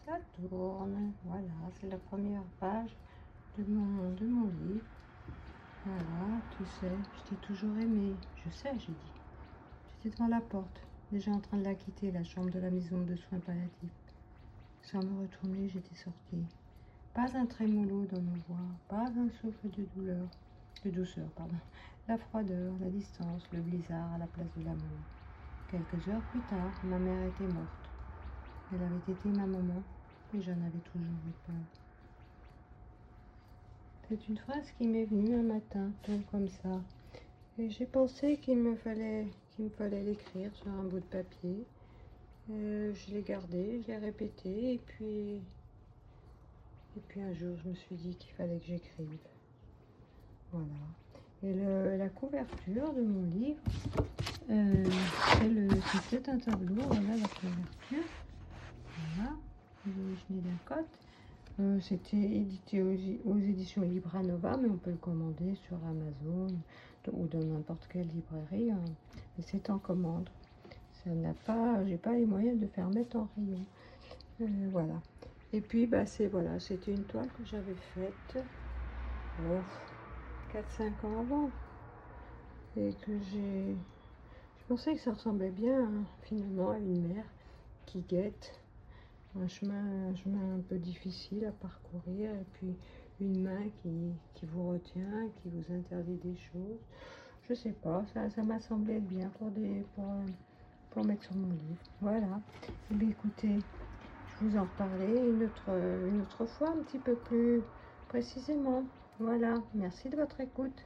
Ça tourne. Voilà, c'est la première page de mon livre. Voilà, tu sais, je t'ai toujours aimé. Je sais, j'ai dit. J'étais devant la porte, déjà en train de la quitter, la chambre de la maison de soins palliatifs. Sans me retourner, j'étais sortie. Pas un trémolo dans nos voix, pas un souffle de douleur, de douceur, pardon. La froideur, la distance, le blizzard à la place de l'amour. Quelques heures plus tard, ma mère était morte. Elle avait été ma maman, et j'en avais toujours eu peur. C'est une phrase qui m'est venue un matin, comme ça. Et j'ai pensé qu'il me fallait l'écrire sur un bout de papier. Je l'ai gardé, je l'ai répété, et puis un jour, je me suis dit qu'il fallait que j'écrive. Voilà. Et la couverture de mon livre, c'est un tableau. Voilà la couverture. Voilà, l'origine d'un cote. C'était édité aux éditions Libranova, mais on peut le commander sur Amazon ou dans n'importe quelle librairie. Hein. Mais c'est en commande. J'ai pas les moyens de faire mettre en rayon. Voilà. Et puis, c'était une toile que j'avais faite 4-5 ans avant. Et que je pensais que ça ressemblait bien, hein, finalement, à une mère qui guette un chemin un peu difficile à parcourir, et puis une main qui vous retient, qui vous interdit des choses. Je sais pas, ça m'a semblé être bien pour mettre sur mon livre. Voilà. Et bien écoutez, je vous en reparlerai une autre fois, un petit peu plus précisément. Voilà, merci de votre écoute.